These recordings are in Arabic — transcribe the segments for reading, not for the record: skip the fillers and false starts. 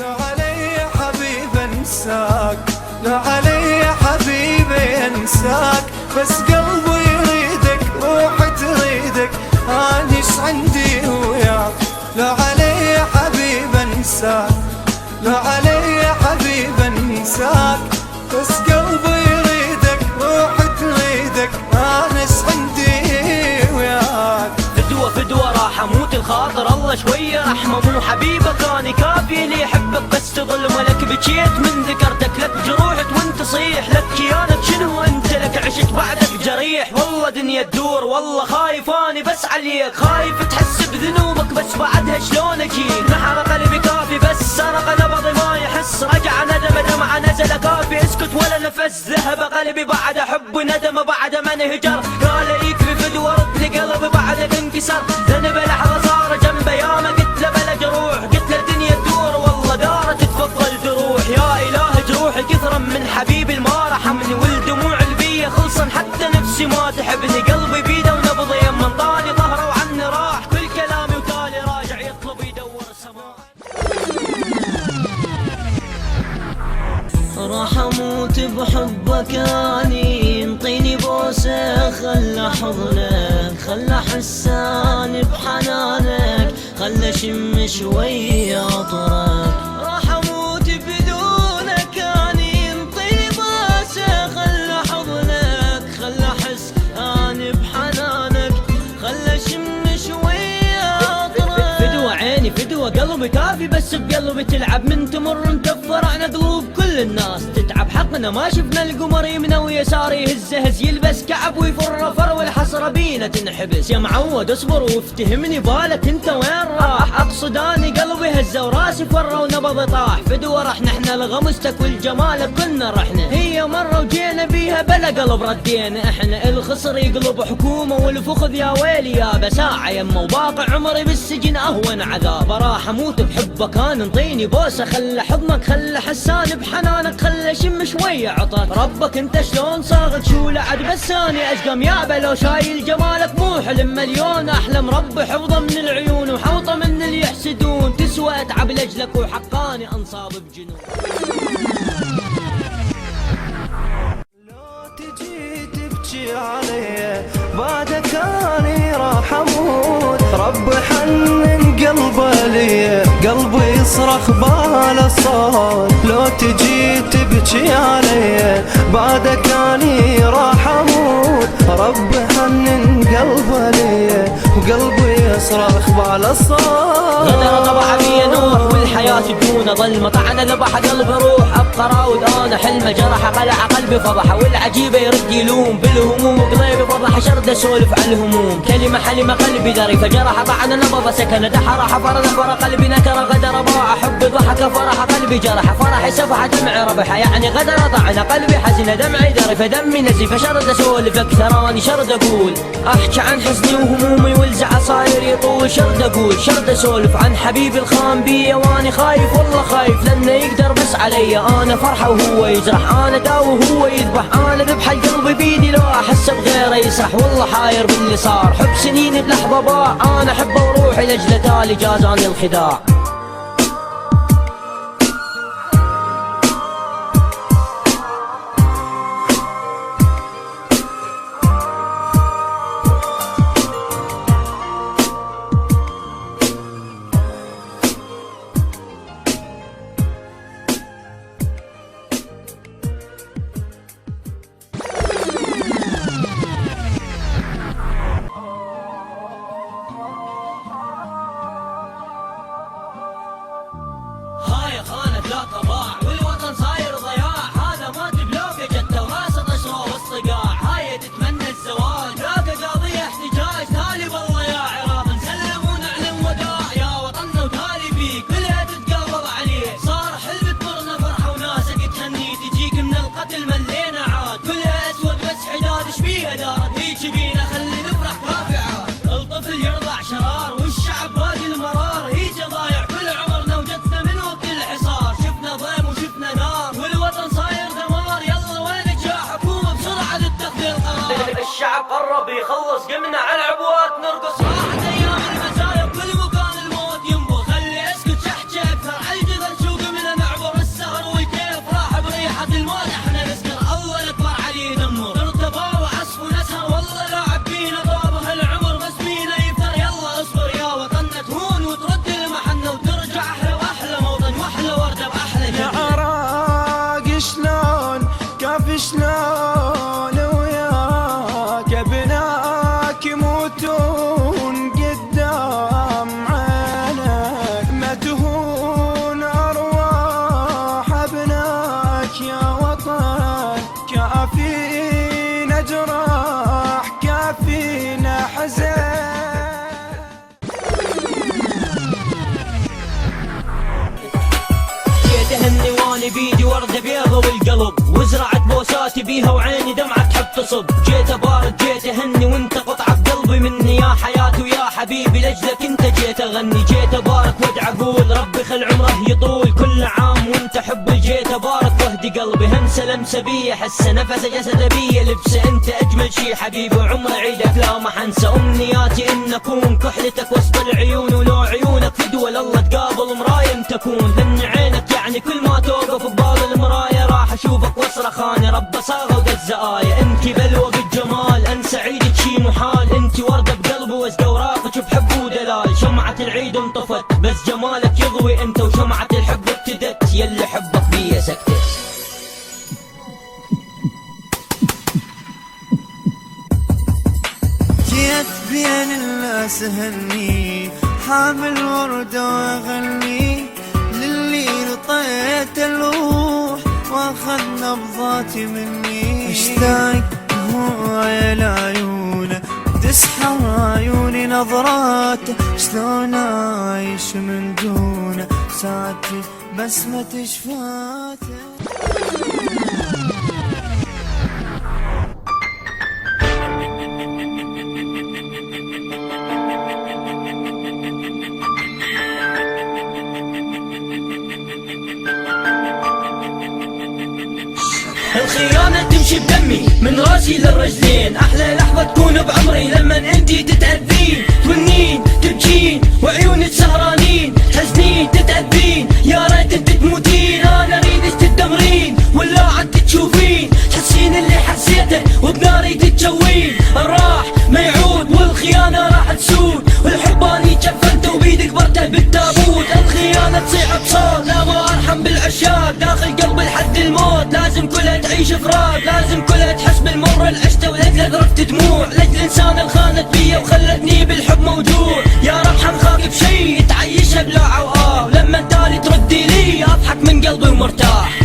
لو علي يا حبيب انساك، لو علي يا حبيبي انساك، بس قلبي يريدك روحي تريدك، اني ايش عندي وياك. لو علي يا حبيب انساك، لو علي يا حبيب انساك، بس قلبي يريدك روحي تريدك، اني ايش عندي وياك. فدوة راح اموت الخاطر الله شوية رحمة، مو حبيبك اني كافي اللي يحبك بس تظل ملك. بكيت من ذكرتك لك جروحك وانت تصيح، لك كيانك شنو انت لك عشت بعدك جريح. والله دنيا تدور والله خايف اني بس عليك، خايف تحس بذنوبك بس بعدها شلون اجيك. نحر قلبي كافي بس سرق نبضي ما يحس، رجع ندم دمعة نزل كافي اسكت ولا نفس. ذهب قلبي بعد حب ندم بعد من هجر، قال يكفي فدوة رد لي قلبي بعدك انكسر. ذنب لحظة صار جنبي ياما قلت له بلا جروح، قلت له الدنيا تدور والله دارت تفضل تروح. يا اله جروحي كثرا من حبيبي ما رحمني، والدموع البية خلصن حتى نفسي ما تحبني. قلبي بيده ونبضي يما طالي ظهره وعني راح، كل كلامي وتالي راجع يطلب يدور سماح. راح اموت بحبك اني، انطيني بوسه خلى حضنك، خلى حساني بحنانك، خلى شم شوي عطرك. راح اموت بدونك اني، انطيني بوسه خلى حضنك، خلى حساني بحنانك، خلى شم شوي عطرك. فدوة عيني فدوة قلبي كافي بس بقلبي تلعب، من تمر نكفر عن قلوب كل الناس تتعب. حقنا ما شفنا القمر يمنى ويسار يهز هز، يلبس كعب ويفر فر والحسرة بينا تنحبس. يا معود اصبر وافتهمني بالك انت وين راح، اقصد اني قلبي هزه وراسي فر ونبض طاح. فدوة رحنا احنا لغمستك والجمال كلنا رحنا، هي مرة وجينا بيها بلا قلب ردينا. احنا الخصر يقلب حكومة والفخذ يا ويلي يا بساعة يما، وباقي عمري بالسجن اهون عذاب. راح اموت بحبك انا، انطيني بوسه خلى حضنك، خلى حساني بحنانك، خلى شم شوية عطاك. ربك انت شلون صاغت شو لعد بس اني اشقم يابا، لو شايل جمالك مو حلم مليون احلم. ربي حفظه من العيون وحوطه من اللي يحسدون، تسوى اتعب لاجلك وحقاني انصاب بجنون. لو تجي تبكي علي بعدك اني راح اموت، ربي حنن قلبي لي، قلبي يصرخ بهذا الصوت. لو تجي تبكي علي بعدك اني راح اموت، ربي حنن قلبي لي، وقلبي يصرخ بهذا الصوت. غدر طبع بي نور والحياة دون ظلمة، طعن ذبح قلبي روح ابقى راود انا حلمه. جرح قلع قلبي فضح والعجيبه يرد يلوم، بالهموم قلبي فضح شرد اسولف على الهموم. كلمه حلمه قلبي دري فجرح طعن نبض سكن، دحر حفر نفر قلبي نكر غدر باع حب ضحك فرح قلبي جرح، فرحي سفح دمعي ربح. يعني غدر طعن قلبي حزن دمعي دري فدمي نزف شرد اسولف اكثر اني شرد اقول، احكي عن حزني وهمومي والزعل صاير يطول. شرد اقول شرد اسولف عن حبيبي الخان بيا، واني خايف والله خايف لانه يقدر بس علي. انا فرحه وهو يجرح، انا داوي وهو يذبح، انا ذبح القلب بيدي لو احس بغيره يسرح. والله حاير باللي صار، حب سنيني بلحظه ضاع، انا احبه وروحي لاجله تالي جازاني الخداع. لا طباع والوطن صاير ضياع، هذا ما تبلوك جته وراسه طشره واصطقاع. هاي تتمنى الزواج ذاك قضيه احتجاج، تالي بالله يا عراق نسلم ونعلن وداع. يا وطننا وتالي بيك كلها تتقابض عليك، صار حلم تمرنا فرحه وناسك تهني، تجيك من القتل ملينا عاد. كلها اسود بس حداد شبيها دارت، هيك بينا خلي نفرح كافي عاد. الطفل يرضع شرار والشعب باقي المرار، هيك ضايع كل عمرنا وجدنا من وقت الحصار. شفنا ضيم وشفنا نار والوطن صاير دمار، يلا وينك يا حكومة بسرعة للتخذ القرار. الشعب قرب يخلص قمنا على العبوات نرقص، راحت ايام المزايا بكل مكان الموت ينبو. خلي اسكت شحجة اكثر عالجذل شوق اني بيدي وردة بيضة والقلب، وزرعت بوساتي بيها وعيني دمعة تحب تصب. جيت ابارك جيت اهني وانت قطعة بقلبي مني، يا حياتي ويا حبيبي لاجلك انت جيت اغني. جيت ابارك وادعى اقول ربي خل عمره يطول، كل عام وانت حبي. جيت ابارك واهدي قلبي، هنسى لمسه بيه حسه نفسه جسده بيه لبسه، انت اجمل شي حبيبي وعمر عيدك لا ما حنسى. امنياتي ان اكون كحلتك وسط العيون، ولو عيونك في دول الله تقابل مرايه تكون. لان عينك يعني كل ما توقف بباب المرايه راح اشوفك واصرخ اني رب صاغه ودز آية. انت بلوى بالجمال انسى عيدك شي محال، انت ورده بقلبي واسقى اوراقك بحب ودلال. شمعة العيد انطفت بس جمالك يضوي انت، وشمعة الحب ابتدت يلي حبك بيا سكتت. جيت بين الناس هني حامل وردة واغني، للي لطيت الروح واخذ نبضاتي مني. اشتاق هو العيون تسحر عيوني نظراته، شلون عايش من دونه ساعتي بسمة شفاته. الخيانة تمشي بدمي من راسي للرجلين، أحلى لحظة تكون بعمري لما انتي تتأذين. تونين تبكين وعيونك سهرانين، تحزنين تتأذين يا ريت انت تموتين. أنا اريدك تدمرين ولا عاد تشوفين، تحسين اللي حسيته وبناري تتجوين. الراح ما يعود والخيانة راح تسود، والحب اني جفنته وبيدك برته بالتابوت. الخيانة تصيح بصوت لا ما ارحم بالعشاق، داخل قلبي لحد الموت لازم كلها تعيش فراق. لازم كلها تحس بالمر العشته ولأجله ذرفت دموع، لأجل الانسان اللي خانت بيا وخلتني بالحب موجوع. يا رب حنخاف بشي تعيشها بلا عواه، ولما تالي تردي لي اضحك من قلبي ومرتاح.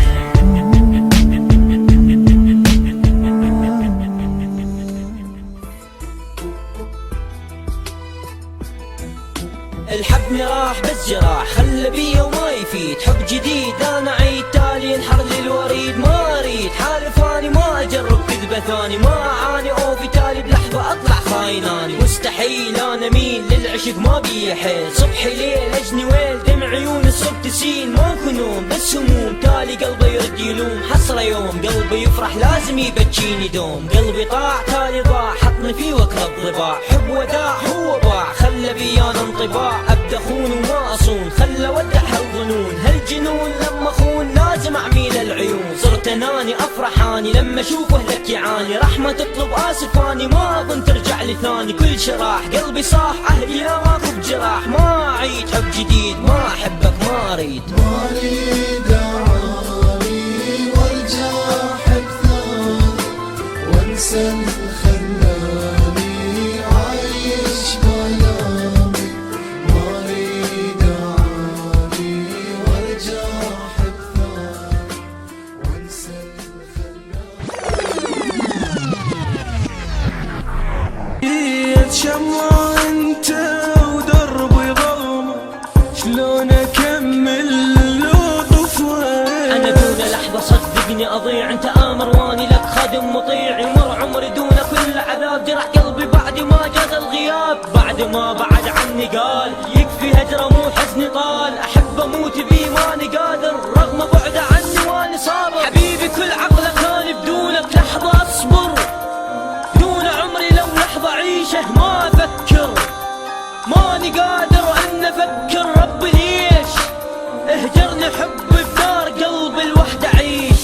الحبني راح بس جراح خلى بيا وما يفيد، حب جديد انا عيد تالي ينحر لي الوريد. ما اريد حالف اني ما اجرب كذبه ثاني، ما اعاني اوفي تالي بلحظه اطلع خايناني. مستحيل انا مين للعشق ما بي حيل، صبحي ليل اجني ويل دمع عيون الصبح تسيل. ماكو نوم بس هموم تالي قلبي يرد يلوم، حسره يوم قلبي يفرح لازم يبكيني دوم. قلبي طاع تالي ضاع حطني فيه واكره الضباع، حب وداع هو باع خلى بيانا انطباع. ابدا اخون وما اصون خلى ودع هالظنون، هالجنون لما اخون لازم اعميل العيون. صرت اناني افرح اني لما اشوفه لك يعاني، رحمه تطلب اسف اني ما اظن ترجع لي ثاني. كل شراح قلبي صاح عهدي لا ماكو بجراح، ما اعيد حب جديد ما احبك ما اريد. ما اريد اعاني وارجع احب ثاني، وانسى الخلاني عايش بيامي. ما اريد اعاني وارجع احب ثاني، وانسى الخلاني. شمعة انت ودربي ظلمة، شلون اكمل لو طفيت. انا دون لحظة صدقني اضيع، انت امر واني لك خادم مطيع. يمر عمري دون كل عذاب، جرح قلبي بعد ما جاز الغياب. بعد ما بعد عني قال يكفي هجره مو حزني طال، احب اموت بيه ماني قادر رغم بعده عني واني صابر. حبيبي كل عقله كان بدونك لحظة اصبر، دون عمري لو لحظة عيشه ما افكر. ماني قادر ان افكر ربي ليش اهجرني حب بدار قلبي الوحدة عيش.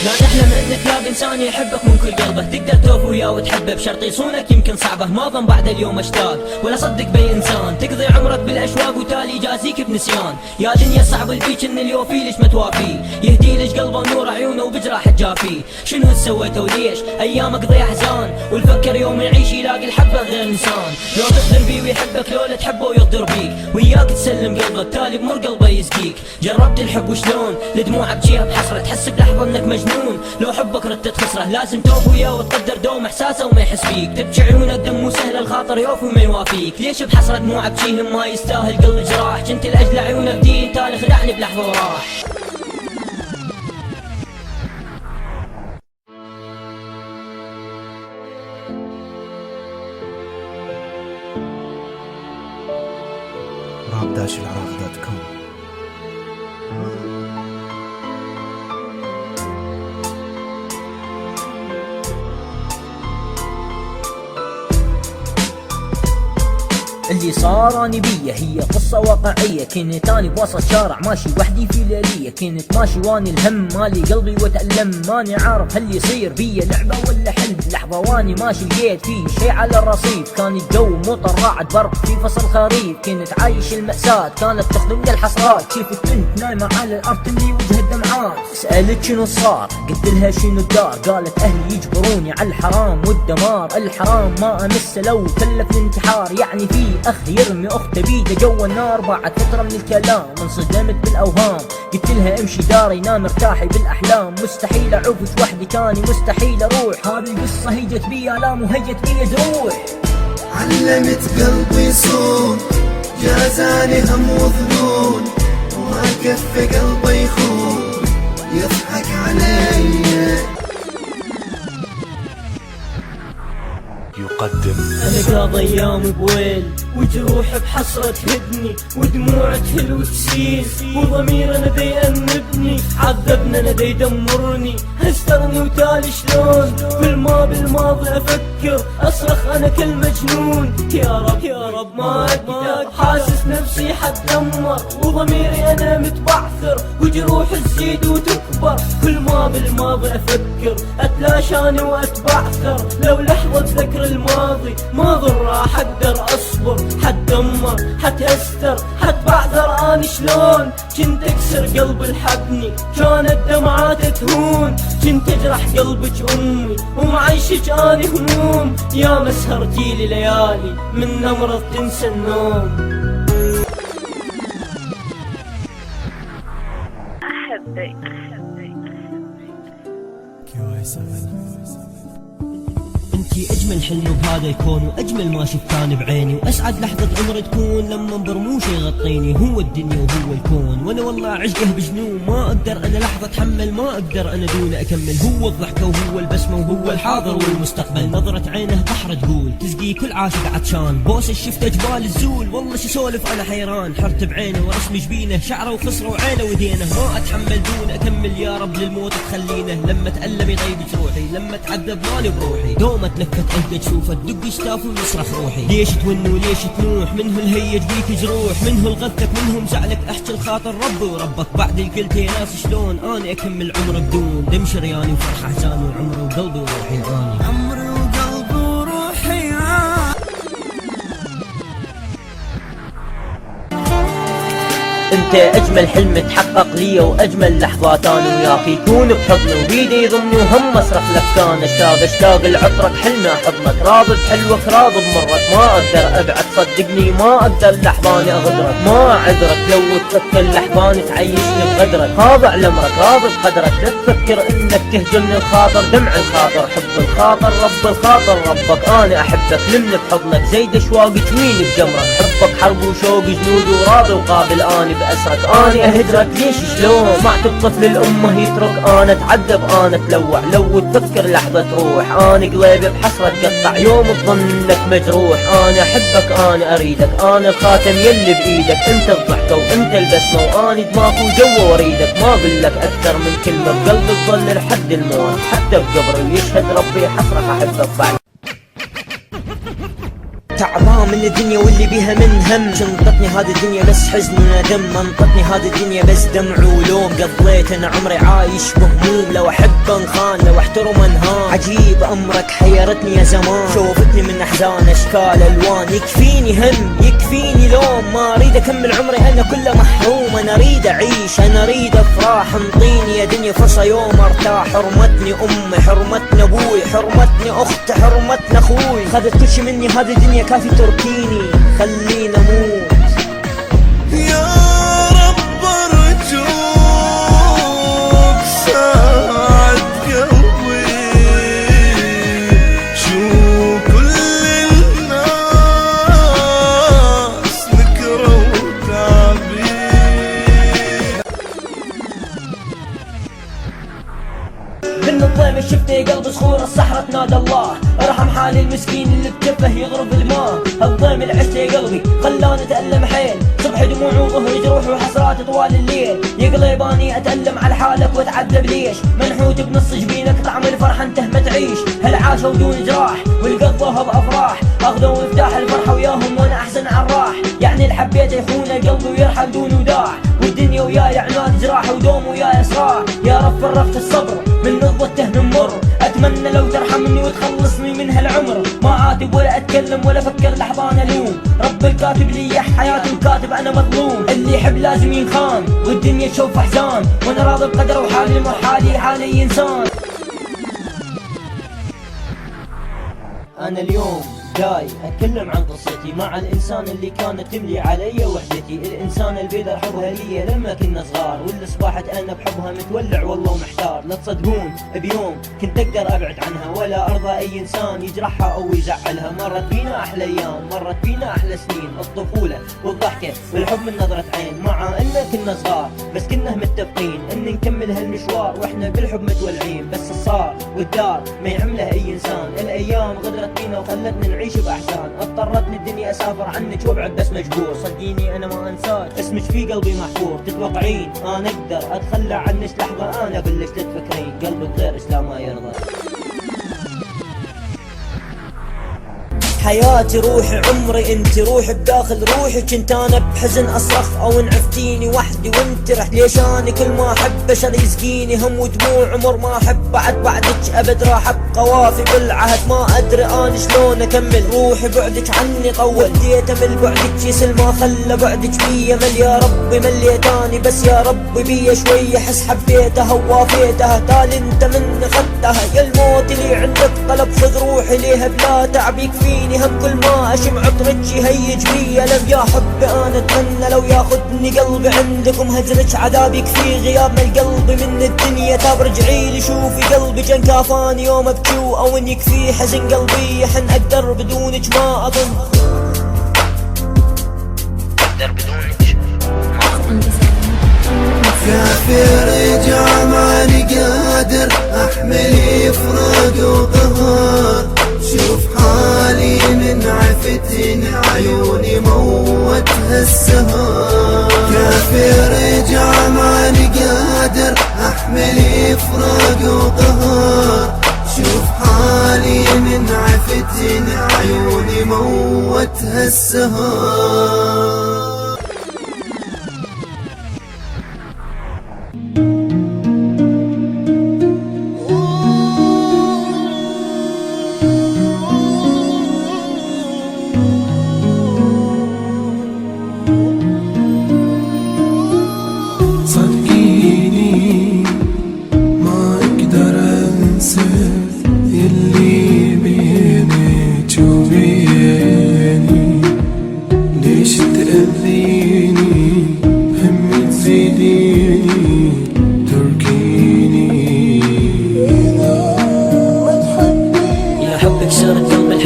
لا تحلم انك تلاقي انسان يحبك من كل قلبه، تقدر توفي وياه وتحبه بشرط يصونك يمكن صعبه، ما ظن بعد اليوم اشتاق ولا صدق بي انسان، تقضي عمرك بالاشواق وتالي يجازيك بنسيان. يا دنيا صعب البيك ان اليوفي ليش ما توافي، يهدي ليش قلبه نور عيونه وبجراح جافي. شنو سويته وليش ايام اقضي احزان، والفكر يوم يعيش يلاقي الحبه غير انسان. لو تغدر بيه ويحبك لو لا تحبه ويغدر بيك، وياك تسلم قلبك تالي بمر قلبه يسقيك. جربت الحب وشلون لدموع ابكيها بحسره، تحس بلحظه انك مجنون لو حبك ردت تخسره. لازم توفي وياه وتقدر دوم احساسه وما يحس بيك، تبكي عيونك دم مو سهل الخاطر يوفي وما يوافيك. ليش بحسره دموع ابكيهم ما يستاهل قلب جراح، كنت لاجل عيونه بدين تالي خدعني بلحظه وراح. rap-العراق.com. اللي صار اني بيه هي قصة واقعية، كنت اني بوسط شارع ماشي وحدي في ليلية، كنت ماشي واني الهم مالي قلبي وتألم، ماني عارف هل يصير بيه لعبة ولا حلم. لحظة واني ماشي لقيت فيه شي على الرصيف، كان الجو مطر راعد برق في فصل خريف، كنت عايش المأساة كانت تخدمني الحسرات، كيف كنت نايمة على الارض تملي وجه الدمعات. سألت شنو صار قلت لها شنو الدار، قالت اهلي يجبروني على الحرام والدمار، الحرام ما امسه لو كلفني انتحار، يعني في اخ يرمي اخته بيده جوا النار. بعد فتره من الكلام انصدمت بالاوهام، قلت لها امشي داري نام ارتاحي بالاحلام، مستحيل اعوفش وحدي تاني مستحيل اروح، هذه القصه هيجت بي الام وهيجت بي جروح. علمت قلبي صون جازاني هم وظنون، وما كفى قلبي يخون يضحك علي. يقدم انا قاضي ايام بويل وجروح بحسرة تهدني، ودموع تهل وتسيل، وضمير انا دي انبني، عذبنا انا دي يدمرني، هسترني وتالي شلون بالماضي افكر، اصرخ انا كل مجنون. يا رب ما اقدر، حاسس نفسي حتدمر، وضميري انا متبعثر، وجروح تزيد وتكبر، كل ما بالماضي افكر، اتلاشاني واتبعثر، لو لحظة ذكر الماضي ما ظن راح اقدر اصبر، حتدمر حتهستر حتبعثر. اني شلون كنت اكسر قلب الحبني، كانت دمعات تهون، كنت اجرح قلبك امي، ومعيشك اني هموم، يا مسهر جيلي ليالي من نمرض تنسى النوم. أحبك انتي اجمل حلم بهذا الكون، واجمل ما شفتاني بعيني، واسعد لحظة عمر تكون لما برموش يغطيني، هو الدنيا وهو الكون، وانا والله عشقه بجنون، ما اقدر انا لحظة اتحمل، ما اقدر انا دون اكمل، هو الضحكة وهو البسمة وهو الحاضر والمستقبل، نظرة عينه بحر تقول تسقي كل عاشق عطشان، بوس شفته جبال الزول، والله شو سولف انا حيران، حرت بعينه ورسم جبينه، شعره وخصره وعينه ودينه، ما اتحمل دون اكمل، يا رب للموت تخلينه، لما تألم يطيب جروحي، لما تعذب مالي بروحي، دوما تلفت عقد تشوفه تدق يشتاف ويصرخ روحي، ليش تون وليش تنوح، منه الهيج بيك جروح، منه الغثك منهم زعلك، احكي الخاطر ربي وربك، بعد القلت يا ناس شلون اني اكمل عمر بدون دم شرياني وفرحه احزاني وعمري وقلبي وروحي الاني، عمري وقلبي وروحي انت اجمل حلم تحقق لي، واجمل لحظات انا وياك يكون بحضني، وبيدي يضمني وهم اصرخ لك، كان اشتاق لعطرك حلمي احضنك، راضي بحلوك راضي بمرك، ما اقدر ابعد صدقني، ما اقدر لحظاني اغدرك، ما عذرك لو تفكر لحظاني تعيشني بغدرك، خاضع لامرك راضي بقدرك، لا تفكر انك تهجرني الخاطر، دمع الخاطر حب الخاطر رب الخاطر ربك، انا احبك لمني بحضنك، زيد اشواقك مين بجمرك، حبك حرب وشوق جنود وراضي وقابل اني بأسرك، اني اهجرك ليش شلون، سمعت الطفل الامه يترك، انا اتعذب انا اتلوع، لو تفكر لحظة تروح، انا قلبي بحسرة تقطع، يوم تظن انك مجروح، انا احبك انا اريدك، انا الخاتم يلي بايدك، انت الضحكة وانت البسمة، واني دماغ وجوا وريدك، ما اقول لك اكثر من كلمة، بقلبي تظل لحد الموت، حتى بقبري يشهد ربي حسرة احبك بعد. تعبان من الدنيا واللي بيها من هم، شنطتني هذه الدنيا بس حزن وندم، منطتني هذه الدنيا بس دمع ولوم، قضيت انا عمري عايش بهموم، لو احب انخان لو احترم انهان، عجيب امرك حيرتني يا زمان، شوفتني من احزان اشكال الوان، يكفيني هم يكفيني لوم، ما اريد اكمل عمري انا كله محروم، انا اريد اعيش انا اريد افراح، انطيني يا دنيا فرصة يوم ارتاح، حرمتني امي حرمتني ابوي حرمتني اختي حرمتني اخوي، خذت كل شي مني هذه الدنيا كافي تركيني خليني اموت. يا رب ارجوك ساعد قلبي، شو كل الناس نكروا تعبي. من الظلم شفت قلب صخور الصحراء تنادى الله، ارحم حالي المسكين اللي بكفه يغرب الماء، الظلم اللي عشت يا قلبي خلاني اتألم حيل، صبح دموع وظهري جروح وحسرات طوال الليل، يا قلب اني اتألم على حالك واتعذب ليش، منحوت بنص جبينك طعم الفرحة انت ما تعيش، هل عاشوا بدون جراح والقلب ذهب افراح، اخذوا مفتاح الفرحة وياهم وانا احزن على الراح، يعني اللي حبيته يخون قلبي ويرحل دون وداع، والدنيا وياي عناد جراح ودوم وياي صراع، يا رب فرغت الصبر من نضوته من مر، اتمنى لو ترحمني وتخلصني من هالعمر، ما عاتب ولا اتكلم ولا فكر لحظة انا الوم، رب الكاتب لي حياتي وكاتب انا مظلوم، اللي يحب لازم ينخان والدنيا تشوف احزان، وانا راضي بقدر وحالي مو حالي حال اي انسان. انا اليوم جاي اتكلم عن قصتي مع الانسان اللي كانت تملي علي وحدتي، الانسان اللي بقدر حبها لي لما كنا صغار، واللي اصبحت انا بحبها متولع والله محتار، لا تصدقون بيوم كنت اقدر ابعد عنها ولا ارضى اي انسان يجرحها او يزعلها، مرت بينا احلى ايام مرت بينا احلى سنين، الطفوله والضحكه والحب من نظره عين، مع ان كنا صغار بس كنا متفقين ان نكمل هالمشوار واحنا بالحب متولعين، بس الصار والدار ما يعملها اي انسان، الايام غدرت بينا وخلتنا نعيش باحزان، اضطرتني الدنيا اسافر عنك وابعد بس مجبور، صدقيني انا ما انساك اسمك في قلبي محفور، تتوقعين انا اقدر اتخلى عنك لحظه انا بلشت تفكرين، قلبك غير اسلام ما يرضى. حياتي روحي عمري انت روحي بداخل روحي، كنت انا بحزن اصرخ او ان عفتيني وحدي وانت رحت، ليش انا كل ما احب بشر يسقيني هم ودموع عمر ما احب بعدك ابد راح ابقى وافي بالعهد، ما ادري انا شلون اكمل روحي بعدك عني طول، وديت امل بعدك يسل ما خلى بعدك بيا مل، يا ربي مليتاني بس يا ربي بيا شوي احس حبيتها ووافيتها، تالي انت مني خدتها، يا الموت اللي عندك طلب خذ روحي ليها بلا تعب يكفيني هم، كل ما اشم عطرك يهيج بي الم، يا حبي انا اتمنى لو ياخذني قلبي عندكم، هجرك عذاب يكفي غياب من القلب من الدنيا تاب، رجعي لي شوفي قلبي كان كافاني يوم ابكي او ان يكفي حزن قلبي يحن، اقدر بدونك ما اظن اقدر بدونك ما اظن، كافي رجع ماني قادر احمل فراق وقهر، شوف حالي من عفتن عيوني موتها السهر، كافي رجع ماني قادر احمل فراق وقهر، شوف حالي من عفتن عيوني موتها السهر.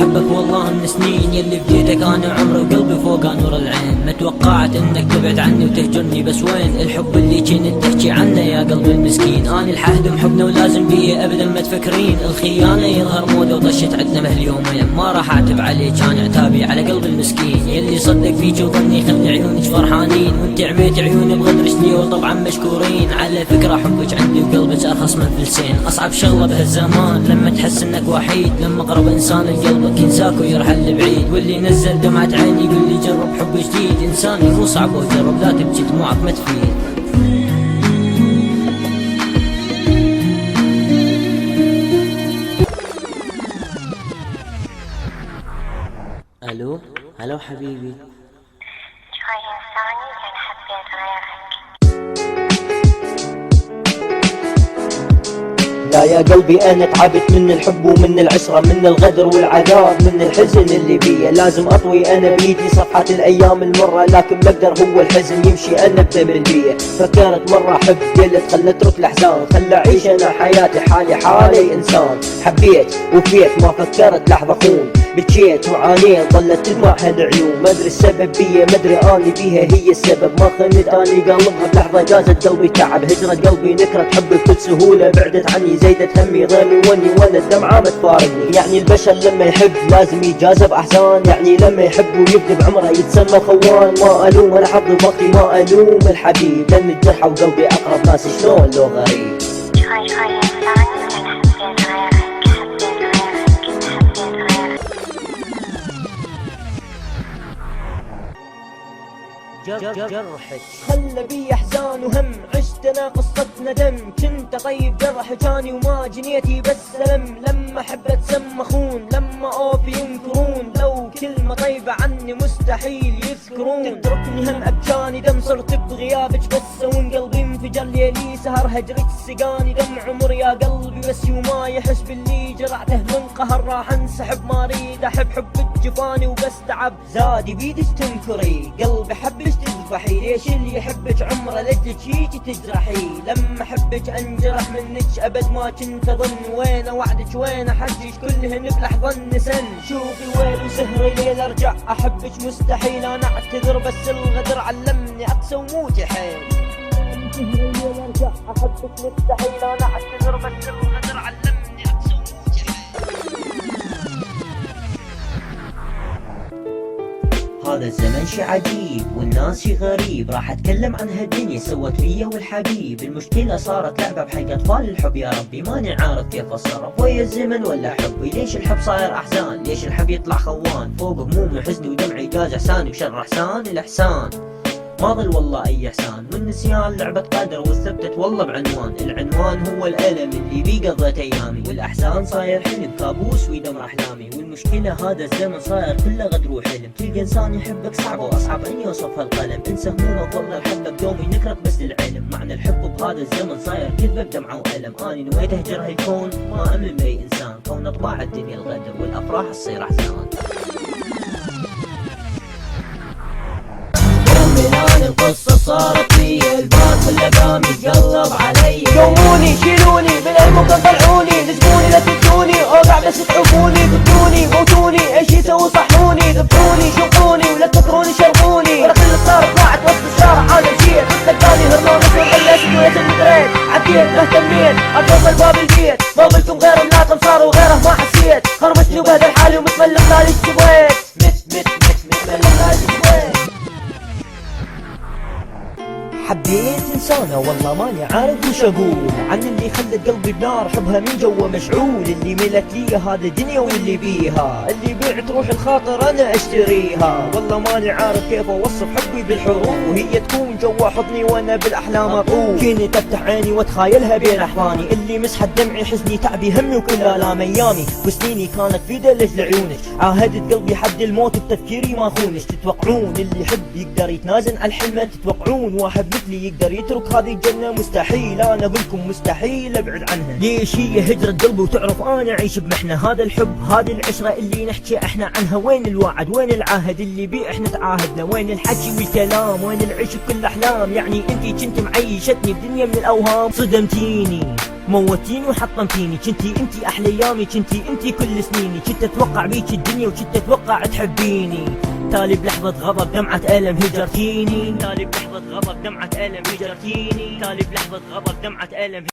حبك والله من سنين، يلي بجيتك انا عمري وقلبي فوق نور العين، ما توقعت انك تبعد عني وتهجرني، بس وين الحب اللي كنت تحكي عنه يا قلبي المسكين، متفكرين اني الحهدم حبنا ولازم بيه ابدا ما تفكرين. الخيانة يظهر موده وطشت عدنا مهل يومين، ما راح اعتب عليك كان عتابي على قلب المسكين. يلي صدق فيك وظني خلي عيونك فرحانين، وانت عميت عيوني بغدرش لي وطبعا مشكورين. على فكرة حبك عندي وقلبك ارخص من فلسين. اصعب شغلة بهالزمان لما تحس انك وحيد، لما اقرب انسان لقلبك ينساك ويرحل بعيد. واللي نزل دمعة عيني يقول لي جرب حب جديد. انساني مو صعب وجرب لا تبكي دموعك ما تفيد. الو هلو حبيبي. شوي إنساني لأن حبيت غيرك. لا يا قلبي انا تعبت من الحب ومن العشرة، من الغدر والعذاب، من الحزن اللي بيه. لازم اطوي انا بيدي صفحة الايام المرة، لكن مقدر هو الحزن يمشي انا بثمن بيه. فكرت مرة احب قلت خل اترك الاحزان، خل اعيش انا حياتي حالي حالي انسان. حبيت وفيت ما فكرت لحظة خون، بكيت وعانيت ظلت تدمع هالعيون. ما ادري السبب بيه ما ادري اني بيها هي السبب. ما خنت اني قلبها بلحظة جازت قلبي تعب. هجرت قلبي نكرة حب بكل سهولة بعدت عني، زيدت همي ضيمي وني وانا الدمعة ما تفارقني. يعني البشر لما يحب لازم يجازب احزان، يعني لما يحب ويكذب عمره يتسمى خوان. ما الوم انا حظي بوقتي ما الوم الحبيب، لان الجرح وقلبي اقرب ناس شلون لو غريب. شوي إنساني لأن حبيت غيرك. جرحك خلى بي احزان وهم، عشت انا قصة ندم. كنت طيب جرح جاني وما جنيتي بس سلم. لما احب اتسمى خون، لما اوفي ينكرون. لو كلمة طيبة عني مستحيل يذكرون. تتركني هم ابجاني دم، صرت بغيابك بس وقلبي انفجر. ليلي سهر هجرك سقاني دم عمر يا قلبي بس، وما يحس باللي جرعته من قهر. راح انسحب ما اريد احب حبك جفاني وبس تعب. زادي بيدك تنكري قلبي حبك تذبحي. ليش اللي يحبك عمره لجلك هيجي تجرحي؟ لما احبك انجرح منك ابد ما كنت اظن. وين وعدك وين حجك كلهن بلحظة النسن. شوفي وين وسهري لين ارجع احبك مستحيل. انا اعتذر بس الغدر علمني اقسى وموتي حيل. سهري لين ارجع احبك مستحيل. انا اعتذر بس الغدر علمني اقسى وموتي حيل. هذا الزمن شي عجيب والناس شي غريب. راح اتكلم عن هالدنيا سوت فيا والحبيب. المشكلة صارت لعبة بحق اطفال الحب. يا ربي ماني عارف كيف اتصرف ويا الزمن ولا حبي. ليش الحب صاير احزان؟ ليش الحب يطلع خوان؟ فوق همومي وحزني ودمعي جاز احساني وشر احسان الاحسان. ما ظل والله اي احسان، والنسيان لعبة قدر وثبتت والله بعنوان. العنوان هو الالم اللي بيه قضيت ايامي، والاحزان صاير حلم كابوس ويدمر احلامي. والمشكلة هذا الزمن صاير كله غدر وحلم. تلقى انسان يحبك صعب واصعب ان يوصف هالقلم. انسى همومك والله الحبك دومي نكرك بس للعلم. معنى الحب بهذا الزمن صاير كذبة بدمعة والم. اني نويت اهجر هالكون ما امن باي انسان. كون طباع الدنيا الغدر والافراح تصير احزان. القصة صارت لي الباب والأقام يتقلب علي. قوموني شيلوني بالعلم طلعوني، لزموني لا تدوني اوقع بس تعوفوني. قتلوني موتوني ايش يسوي صحوني. ذبحوني شوفوني ولا تفكروني شربوني. ولا كل صار طلعت وسط الشارع عاد مشيت. تلقاني هرمان اسود غلست ويت المدريت. عديت ما اهتميت اطلب الباب البيت. ما بلكم غير ملاطم صاروا غيره ما حسيت. خربتني وبهدل حالي ومتملق لالي سويت. متملق لالي سويت. حبيت انسانة والله ماني عارف وش اقول عن اللي خلت قلبي بنار حبها من جوا مشعول. اللي ملت لي هذا دنيا واللي بيها، اللي بعت روح الخاطر انا اشتريها. والله ماني عارف كيف اوصف حبي بالحروف، وهي تكون جوا حضني وانا بالاحلام اطوف. كنت افتح عيني واتخايلها بين احضاني، اللي مسحت دمعي حزني تعبي همي وكل الام ايامي. وسنيني كانت في دلج لعيونك، عاهدت قلبي حد الموت بتفكيري ما خونش. تتوقعون اللي يحب يقدر يتنازل عن حلمه؟ تتوقعون واحد مثلي يقدر يترك هذه الجنة؟ مستحيل. انا بلكم مستحيل ابعد عنها. ليش هي هجرة قلبي وتعرف انا اعيش بمحنة. هذا الحب هذه العشرة اللي نحكي احنا عنها، وين الوعد وين العهد اللي بيه احنا تعاهدنا؟ وين الحكي والكلام وين العيش بكل احلام؟ يعني انتي كنت معيشتني بدنيا من الاوهام. صدمتيني موتيني وحطمتيني، كنتي انتي احلى ايامي، كنتي انتي كل سنيني. كنت اتوقع بيك الدنيا وكنت اتوقع تحبيني. تالي بلحظة غضب دمعة ألم هجرتيني. تالي بلحظة غضب دمعة ألم هجرتيني. تالي بلحظة غضب دمعة ألم